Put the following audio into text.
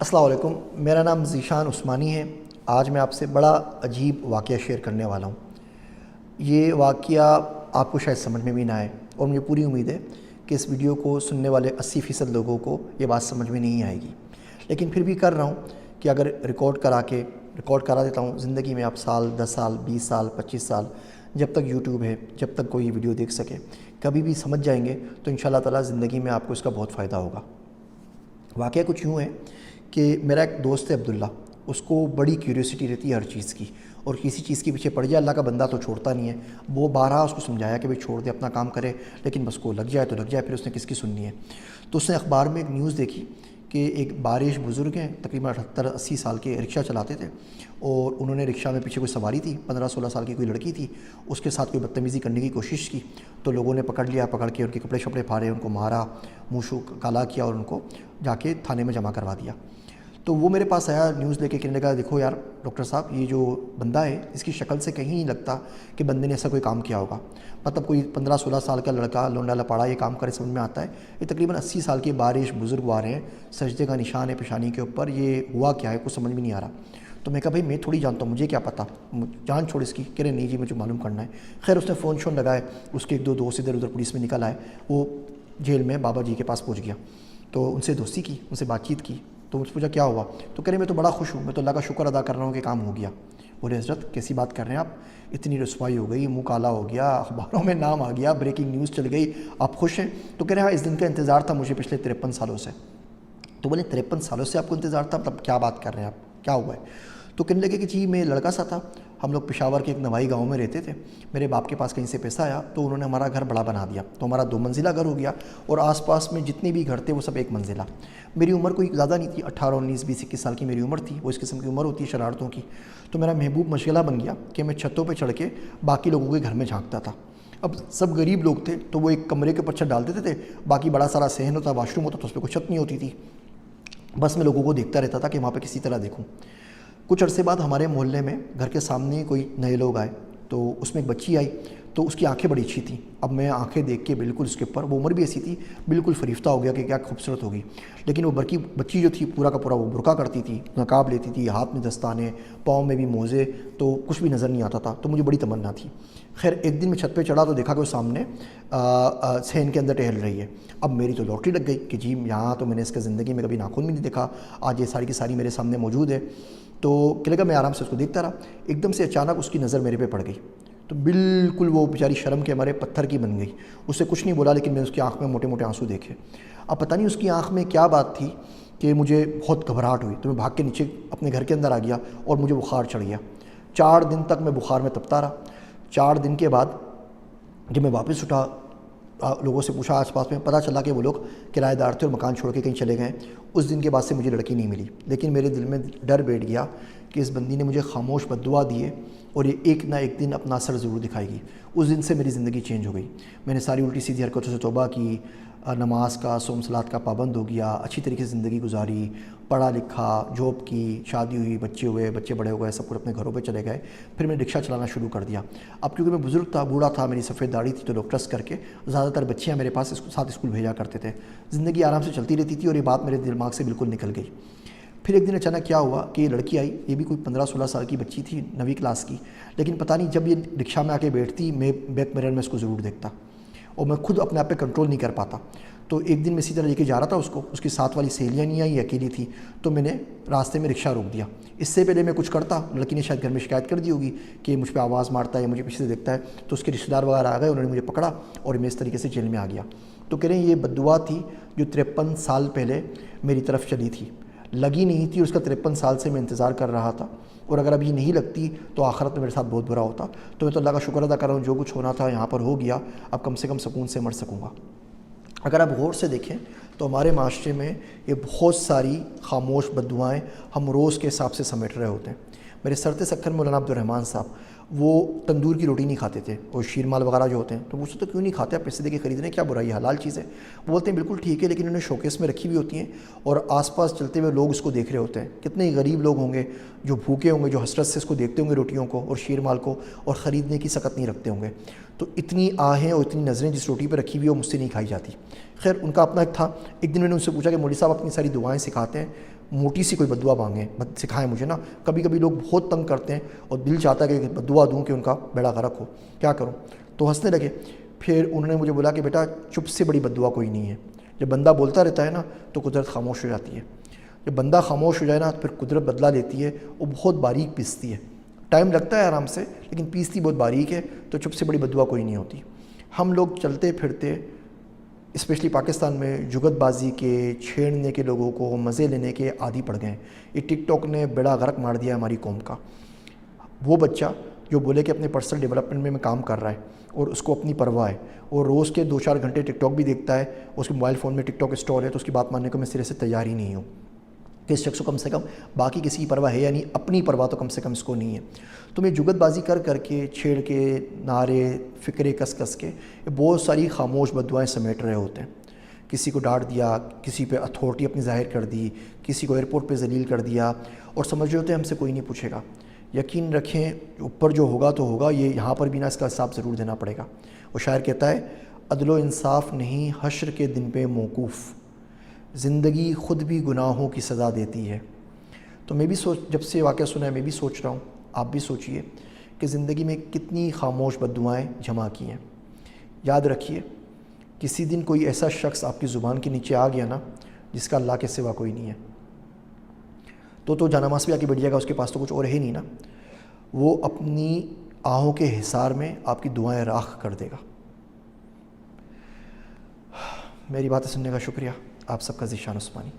السلام علیکم، میرا نام ذیشان عثمانی ہے۔ آج میں آپ سے بڑا عجیب واقعہ شیئر کرنے والا ہوں۔ یہ واقعہ آپ کو شاید سمجھ میں بھی نہ آئے، اور مجھے پوری امید ہے کہ اس ویڈیو کو سننے والے 80% لوگوں کو یہ بات سمجھ میں نہیں آئے گی، لیکن پھر بھی کر رہا ہوں کہ اگر ریکارڈ کرا دیتا ہوں زندگی میں، آپ سال 10 سال 20 سال 25 سال جب تک یوٹیوب ہے، جب تک کوئی ویڈیو دیکھ سکے، کبھی بھی سمجھ جائیں گے تو انشاءاللہ تعالیٰ زندگی میں آپ کو اس کا بہت فائدہ ہوگا۔ واقعہ کچھ یوں ہے کہ میرا ایک دوست ہے عبداللہ، اس کو بڑی کیوریوسٹی رہتی ہے ہر چیز کی، اور کسی چیز کے پیچھے پڑ جائے، اللہ کا بندہ تو چھوڑتا نہیں ہے۔ وہ بارہا اس کو سمجھایا کہ بھئی چھوڑ دے، اپنا کام کرے، لیکن بس کو لگ جائے تو لگ جائے، پھر اس نے کس کی سننی ہے۔ تو اس نے اخبار میں ایک نیوز دیکھی کہ ایک بارش بزرگ ہیں، تقریباً 78-80 سال کے، رکشہ چلاتے تھے، اور انہوں نے رکشہ میں پیچھے کوئی سواری تھی، 15-16 سال کی کوئی لڑکی تھی، اس کے ساتھ کوئی بدتمیزی کرنے کی کوشش کی، تو لوگوں نے پکڑ لیا، پکڑ کے ان کے کپڑے شپڑے پھاڑے، ان کو مارا، منہ شو کالا کیا، اور ان کو جا کے تھانے میں جمع کروا دیا۔ تو وہ میرے پاس آیا نیوز لے کے، کہنے لگا دیکھو یار ڈاکٹر صاحب، یہ جو بندہ ہے اس کی شکل سے کہیں نہیں لگتا کہ بندے نے ایسا کوئی کام کیا ہوگا۔ مطلب کوئی 15-16 سال کا لڑکا لونڈا لپاڑا یہ کام کرے، سمجھ میں آتا ہے؟ یہ تقریباً 80 سال کی بارش بزرگ آ رہے ہیں، سجدے کا نشان ہے پیشانی کے اوپر، یہ ہوا کیا ہے کچھ سمجھ میں نہیں آ رہا۔ تو میں کہا بھائی میں تھوڑی جانتا ہوں، مجھے کیا پتہ، جان چھوڑ اس کی۔ کہہ رہے نہیں جی مجھے معلوم کرنا ہے۔ خیر اس نے فون شون لگائے، اس کے ایک دو دوست ادھر ادھر پولیس میں نکل آئے، وہ جیل میں بابا جی کے پاس پہنچ گیا، تو ان سے دوستی کی، ان سے بات چیت کی، تو مجھ سے پوچھا کیا ہوا، تو کہہ رہے میں تو بڑا خوش ہوں، میں تو اللہ کا شکر ادا کر رہا ہوں کہ کام ہو گیا۔ بولے حضرت کیسی بات کر رہے ہیں آپ، اتنی رسوائی ہو گئی، منہ کالا ہو گیا، اخباروں میں نام آ گیا، بریکنگ نیوز چل گئی، آپ خوش ہیں؟ تو کہہ رہے ہاں اس دن کا انتظار تھا مجھے پچھلے 53 سالوں سے۔ تو بولے 53 سالوں سے آپ کو انتظار تھا، مطلب کیا بات کر رہے ہیں آپ، کیا ہوا ہے؟ تو کہنے لگے کہ جی میں لڑکا سا تھا، ہم لوگ پشاور کے ایک نوائی گاؤں میں رہتے تھے، میرے باپ کے پاس کہیں سے پیسہ آیا تو انہوں نے ہمارا گھر بڑا بنا دیا، تو ہمارا 2 منزلہ گھر ہو گیا، اور آس پاس میں جتنے بھی گھر تھے وہ سب 1 منزلہ۔ میری عمر کوئی زیادہ نہیں تھی، 18 19 20 21 سال کی میری عمر تھی، وہ اس قسم کی عمر ہوتی ہے شرارتوں کی۔ تو میرا محبوب مشغلہ بن گیا کہ میں چھتوں پہ چڑھ کے باقی لوگوں کے گھر میں جھانکتا تھا۔ اب سب غریب لوگ تھے تو وہ ایک کمرے کے اوپر چھت ڈال دیتے تھے، باقی بڑا سارا صحن ہوتا، واش روم ہوتا، تو اس پہ کوئی چھت نہیں ہوتی تھی، بس میں لوگوں کو دیکھتا رہتا تھا کہ وہاں پہ کسی طرح دیکھوں۔ کچھ عرصے بعد ہمارے محلے میں گھر کے سامنے کوئی نئے لوگ آئے، تو اس میں ایک بچی آئی، تو اس کی آنکھیں بڑی اچھی تھیں۔ اب میں آنکھیں دیکھ کے بالکل اس کے اوپر، وہ عمر بھی ایسی تھی، بالکل فریفتہ ہو گیا کہ کیا خوبصورت ہوگی، لیکن وہ بچی جو تھی پورا کا پورا وہ برقع کرتی تھی، نقاب لیتی تھی، ہاتھ میں دستانے، پاؤں میں بھی موزے، تو کچھ بھی نظر نہیں آتا تھا، تو مجھے بڑی تمنا تھی۔ خیر ایک دن میں چھت پہ چڑھا تو دیکھا کہ وہ سامنے صحن کے اندر ٹہل رہی ہے۔ اب میری تو لاٹری لگ گئی کہ جی یہاں تو میں نے اس کے زندگی میں کبھی ناخن بھی نہیں دیکھا، آج یہ ساری کی ساری میرے سامنے موجود ہے۔ تو کہنے لگا میں آرام سے اس کو دیکھتا رہا، ایک دم سے اچانک اس کی نظر میرے پہ پڑ گئی، تو بالکل وہ بیچاری شرم کے ہمارے پتھر کی بن گئی۔ اس سے کچھ نہیں بولا، لیکن میں اس کی آنکھ میں موٹے موٹے آنسو دیکھے۔ اب پتہ نہیں اس کی آنکھ میں کیا بات تھی کہ مجھے بہت گھبراہٹ ہوئی، تو میں بھاگ کے نیچے اپنے گھر کے اندر آ گیا، اور مجھے بخار چڑھ گیا۔ 4 دن تک میں بخار میں تپتا رہا۔ 4 دن کے بعد جب میں واپس اٹھا، لوگوں سے پوچھا آس پاس میں، پتہ چلا کہ وہ لوگ کرایہ دار تھے اور مکان چھوڑ کے کہیں چلے گئے۔ اس دن کے بعد سے مجھے لڑکی نہیں ملی، لیکن میرے دل میں ڈر بیٹھ گیا کہ اس بندی نے مجھے خاموش بد دعا دی ہے، اور یہ ایک نہ ایک دن اپنا اثر ضرور دکھائے گی۔ اس دن سے میری زندگی چینج ہو گئی، میں نے ساری الٹی سیدھی حرکتوں سے توبہ کی، نماز کا صوم صلات کا پابند ہو گیا، اچھی طریقے سے زندگی گزاری، پڑھا لکھا، جاب کی، شادی ہوئی، بچے ہوئے، بچے بڑے ہو گئے، سب کچھ اپنے گھروں پہ چلے گئے۔ پھر میں نے رکشہ چلانا شروع کر دیا۔ اب کیونکہ میں بزرگ تھا، بوڑھا تھا، میری سفید داڑھی تھی، تو لوگ ٹرسٹ کر کے زیادہ تر بچیاں میرے پاس ساتھ اسکول بھیجا کرتے تھے۔ زندگی آرام سے چلتی رہتی تھی، اور یہ بات میرے دماغ سے بالکل نکل گئی۔ پھر ایک دن اچانک کیا ہوا کہ یہ لڑکی آئی، یہ بھی کوئی 15-16 سال کی بچی تھی، 9ویں کلاس کی، لیکن پتہ نہیں جب یہ رکشہ میں آ کے بیٹھتی، میں بیک میرر میں اس کو ضرور دیکھتا، اور میں خود اپنے آپ پہ کنٹرول نہیں کر پاتا۔ تو ایک دن میں اسی طرح لے کے جا رہا تھا اس کو، اس کی ساتھ والی سہیلیاں نہیں آئی، یہ اکیلی تھی، تو میں نے راستے میں رکشہ روک دیا۔ اس سے پہلے میں کچھ کرتا، لڑکی نے شاید گھر میں شکایت کر دی ہوگی کہ مجھ پہ آواز مارتا ہے یا مجھے پیچھے سے دیکھتا ہے، تو اس کے رشتہ دار وغیرہ آ گئے، انہوں نے مجھے پکڑا، اور میں اس طریقے سے جیل میں آ گیا۔ تو کہہ رہے ہیں یہ بد دعا تھی جو 53 سال پہلے میری طرف چلی تھی، لگی نہیں تھی، اور اس کا 53 سال سے میں انتظار کر رہا تھا، اور اگر اب یہ نہیں لگتی تو آخرت میں میرے ساتھ بہت برا ہوتا۔ تو میں تو اللہ کا شکر ادا کر رہا ہوں، جو کچھ ہونا تھا یہاں پر ہو گیا، اب کم سے کم سکون سے مر سکوں گا۔ اگر آپ غور سے دیکھیں تو ہمارے معاشرے میں یہ بہت ساری خاموش بد دعائیں ہم روز کے حساب سے سمیٹ رہے ہوتے ہیں۔ میرے سرت سکھر مولانا عبدالرحمن صاحب، وہ تندور کی روٹی نہیں کھاتے تھے، اور شیر مال وغیرہ جو ہوتے ہیں، تو پوچھتے تو کیوں نہیں کھاتے، آپ پیسے دے کے خریدنے کیا برائی ہے، حلال چیز ہے۔ وہ بولتے ہیں بالکل ٹھیک ہے، لیکن انہیں شوکیس میں رکھی ہوئی ہوتی ہیں، اور آس پاس چلتے ہوئے لوگ اس کو دیکھ رہے ہوتے ہیں۔ کتنے ہی غریب لوگ ہوں گے جو بھوکے ہوں گے، جو حسرت سے اس کو دیکھتے ہوں گے روٹیوں کو اور شیر مال کو، اور خریدنے کی سکت نہیں رکھتے ہوں گے۔ تو اتنی آہیں اور اتنی نظریں جس روٹی پہ رکھی ہوئی وہ مجھ سے نہیں کھائی جاتی۔ خیر ان کا اپنا ایک تھا۔ ایک دن میں نے ان سے پوچھا کہ مولوی صاحب اپنی ساری دعائیں سکھاتے ہیں، موٹی سی کوئی بدعا مانگیں، سکھائیں مجھے نا. کبھی کبھی لوگ بہت تنگ کرتے ہیں اور دل چاہتا ہے کہ بدعا دوں کہ ان کا بیڑا غرق ہو، کیا کروں؟ تو ہنسنے لگے. پھر انہوں نے مجھے بولا کہ بیٹا چپ سے بڑی بدعا کوئی نہیں ہے. جب بندہ بولتا رہتا ہے نا تو قدرت خاموش ہو جاتی ہے. جب بندہ خاموش ہو جائے نا تو پھر قدرت بدلا لیتی ہے، وہ بہت باریک پیستی ہے. ٹائم لگتا ہے آرام سے، لیکن پیستی بہت باریک ہے. تو چپ سے بڑی بدعا کوئی نہیں ہوتی. ہم لوگ چلتے پھرتے اسپیشلی پاکستان میں جگت بازی کے، چھیڑنے کے، لوگوں کو مزے لینے کے عادی پڑ گئے ہیں. یہ ٹک ٹاک نے بیڑا غرق مار دیا ہماری قوم کا. وہ بچہ جو بولے کہ اپنے پرسنل ڈیولپمنٹ میں کام کر رہا ہے اور اس کو اپنی پرواہ ہے، اور روز کے 2-4 گھنٹے ٹک ٹاک بھی دیکھتا ہے، اس کے موبائل فون میں ٹک ٹاک انسٹال ہے، تو اس کی بات ماننے کو میں سرے سے تیار ہی نہیں ہوں کہ اس شخص کو کم سے کم باقی کسی کی پرواہ ہے یا نہیں، اپنی پرواہ تو کم سے کم اس کو نہیں ہے. تو میں جگت بازی کر کے، چھیڑ کے، نعرے فکرے کس کے بہت ساری خاموش بددعائیں سمیٹ رہے ہوتے ہیں. کسی کو ڈانٹ دیا، کسی پہ اتھارٹی اپنی ظاہر کر دی، کسی کو ایئرپورٹ پہ ذلیل کر دیا، اور سمجھ رہے ہوتے ہیں ہم سے کوئی نہیں پوچھے گا. یقین رکھیں اوپر جو ہوگا تو ہوگا، یہ یہاں پر بھی نا اس کا حساب ضرور دینا پڑے گا. وہ شاعر کہتا ہے عدل و انصاف نہیں حشر کے دن پہ موقوف، زندگی خود بھی گناہوں کی سزا دیتی ہے. تو میں بھی جب سے واقعہ سنا ہے میں بھی سوچ رہا ہوں، آپ بھی سوچئے کہ زندگی میں کتنی خاموش بددعائیں جمع کی ہیں. یاد رکھیے کسی دن کوئی ایسا شخص آپ کی زبان کے نیچے آ گیا نا جس کا اللہ کے سوا کوئی نہیں ہے، تو جانماز پہ آ کے بیٹھ جائے گا، اس کے پاس تو کچھ اور ہے نہیں نا. وہ اپنی آہوں کے حصار میں آپ کی دعائیں راکھ کر دے گا. میری باتیں سننے کا شکریہ. آپ سب کا ذیشان عثمانی.